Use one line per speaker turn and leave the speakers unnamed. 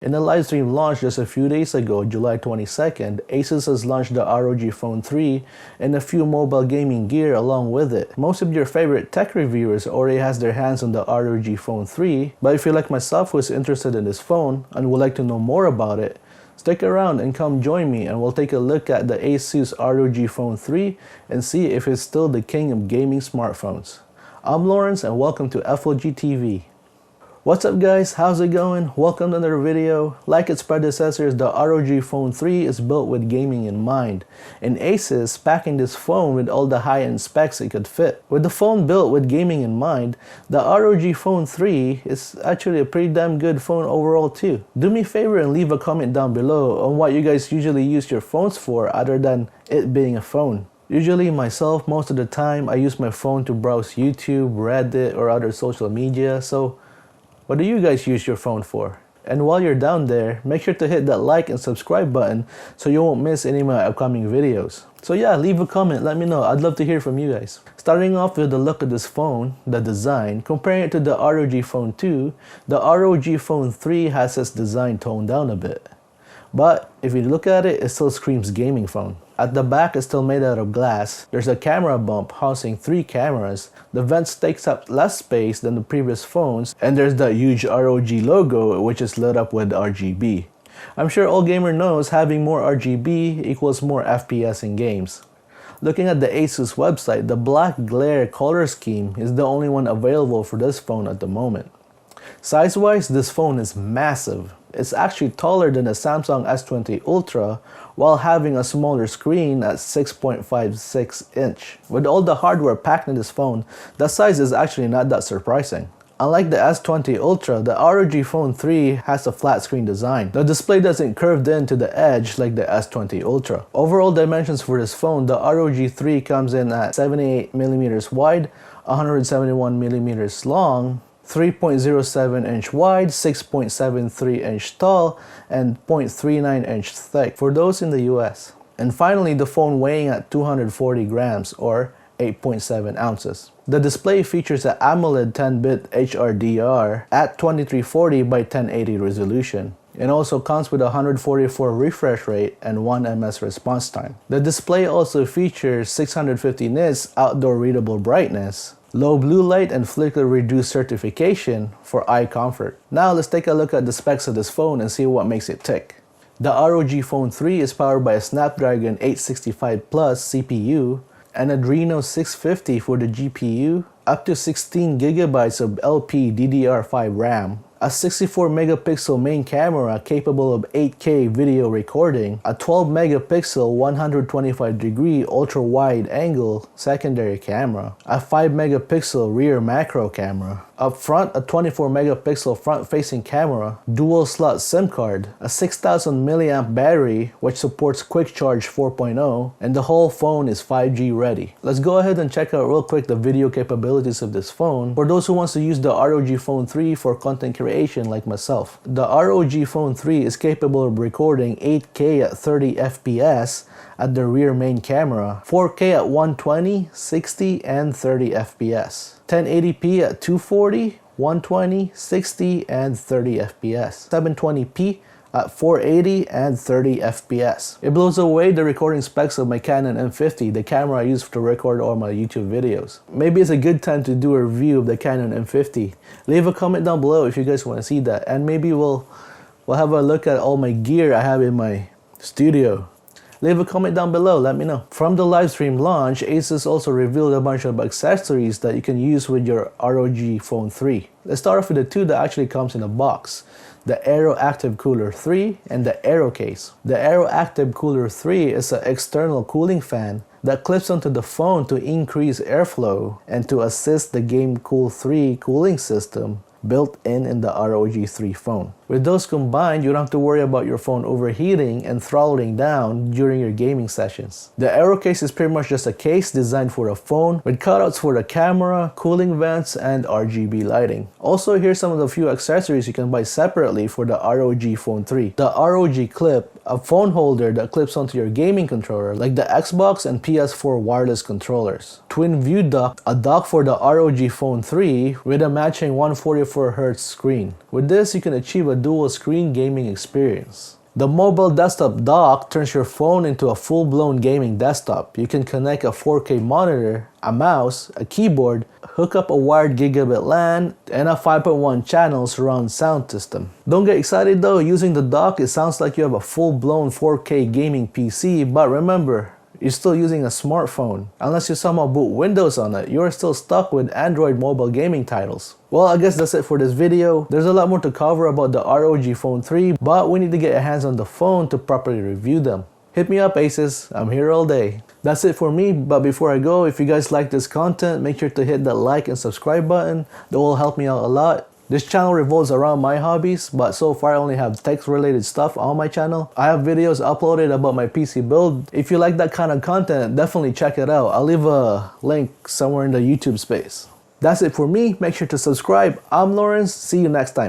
In a live stream launch just a few days ago, July 22nd, ASUS has launched the ROG Phone 3 and a few mobile gaming gear along with it. Most of your favorite tech reviewers already has their hands on the ROG Phone 3, but if you're like myself who is interested in this phone and would like to know more about it, stick around and come join me and we'll take a look at the ASUS ROG Phone 3 and see if it's still the king of gaming smartphones. I'm Lawrence and welcome to FOG TV. What's up guys, how's it going? Welcome to another video. Like its predecessors, the ROG Phone 3 is built with gaming in mind, and ASUS packing this phone with all the high-end specs it could fit. With the phone built with gaming in mind, the ROG Phone 3 is actually a pretty damn good phone overall too. Do me a favor and leave a comment down below on what you guys usually use your phones for other than it being a phone. Usually myself, most of the time, I use my phone to browse YouTube, Reddit, or other social media, so what do you guys use your phone for? And while you're down there, make sure to hit that like and subscribe button so you won't miss any of my upcoming videos. So yeah, leave a comment, let me know, I'd love to hear from you guys. Starting off with the look of this phone, the design, comparing it to the ROG Phone 2, the ROG Phone 3 has its design toned down a bit. But if you look at it, it still screams gaming phone. At the back, it's still made out of glass. There's a camera bump housing 3 cameras. The vents takes up less space than the previous phones, and there's the huge ROG logo which is lit up with RGB. I'm sure all gamer knows having more RGB equals more FPS in games. Looking at the ASUS website, the black glare color scheme is the only one available for this phone at the moment. Size-wise, this phone is massive. It's actually taller than the Samsung S20 Ultra while having a smaller screen at 6.56 inch. With all the hardware packed in this phone, the size is actually not that surprising. Unlike the S20 Ultra, the ROG Phone 3 has a flat screen design. The display doesn't curve in to the edge like the S20 Ultra. Overall dimensions for this phone, the ROG 3 comes in at 78mm wide, 171mm long, 3.07 inch wide, 6.73 inch tall, and 0.39 inch thick for those in the US. And finally, the phone weighing at 240 grams or 8.7 ounces. The display features an AMOLED 10-bit HRDR at 2340 by 1080 resolution. It also comes with a 144 refresh rate and 1 ms response time. The display also features 650 nits outdoor readable brightness, low blue light and flicker reduced certification for eye comfort. Now let's take a look at the specs of this phone and see what makes it tick. The ROG Phone 3 is powered by a Snapdragon 865 Plus CPU, an Adreno 650 for the GPU, up to 16 GB of LPDDR5 RAM, a 64 megapixel main camera capable of 8K video recording, a 12 megapixel 125 degree ultra wide angle secondary camera, a 5 megapixel rear macro camera, up front a 24 megapixel front facing camera, dual slot SIM card, a 6000 milliamp battery which supports Quick Charge 4.0, and the whole phone is 5G ready. Let's go ahead and check out real quick the video capabilities of this phone for those who wants to use the ROG Phone 3 for content creation like myself. The ROG Phone 3 is capable of recording 8K at 30 FPS at the rear main camera, 4K at 120, 60, and 30 FPS, 1080p at 240, 120, 60, and 30 FPS, 720p at 480 and 30 FPS. It blows away the recording specs of my Canon M50, the camera I use to record all my YouTube videos. Maybe it's a good time to do a review of the Canon M50. Leave a comment down below if you guys want to see that, and maybe we'll have a look at all my gear I have in my studio. Leave a comment down below, let me know. From the livestream launch, ASUS also revealed a bunch of accessories that you can use with your ROG Phone 3. Let's start off with the two that actually comes in a box. The Aero Active Cooler 3 and the Aero Case. The Aero Active Cooler 3 is an external cooling fan that clips onto the phone to increase airflow and to assist the Game Cool 3 cooling system built in the ROG 3 phone. With those combined, you don't have to worry about your phone overheating and throttling down during your gaming sessions. The Aero Case is pretty much just a case designed for a phone with cutouts for the camera, cooling vents, and RGB lighting. Also, here's some of the few accessories you can buy separately for the ROG Phone 3. The ROG Clip, a phone holder that clips onto your gaming controller like the Xbox and PS4 wireless controllers. Twin View Dock, a dock for the ROG Phone 3 with a matching 144Hz screen. With this, you can achieve a dual screen gaming experience. The mobile desktop dock turns your phone into a full-blown gaming desktop. You can connect a 4K monitor, a mouse, a keyboard, hook up a wired Gigabit LAN, and a 5.1 channel surround sound system. Don't get excited though, using the dock it sounds like you have a full-blown 4K gaming PC, but remember, you're still using a smartphone. Unless you somehow boot Windows on it, you're still stuck with Android mobile gaming titles. Well, I guess that's it for this video. There's a lot more to cover about the ROG Phone 3, but we need to get our hands on the phone to properly review them. Hit me up, Asus. I'm here all day. That's it for me, but before I go, if you guys like this content, make sure to hit that like and subscribe button. That will help me out a lot. This channel revolves around my hobbies, but so far I only have tech-related stuff on my channel. I have videos uploaded about my PC build. If you like that kind of content, definitely check it out. I'll leave a link somewhere in the YouTube space. That's it for me. Make sure to subscribe. I'm Lawrence. See you next time.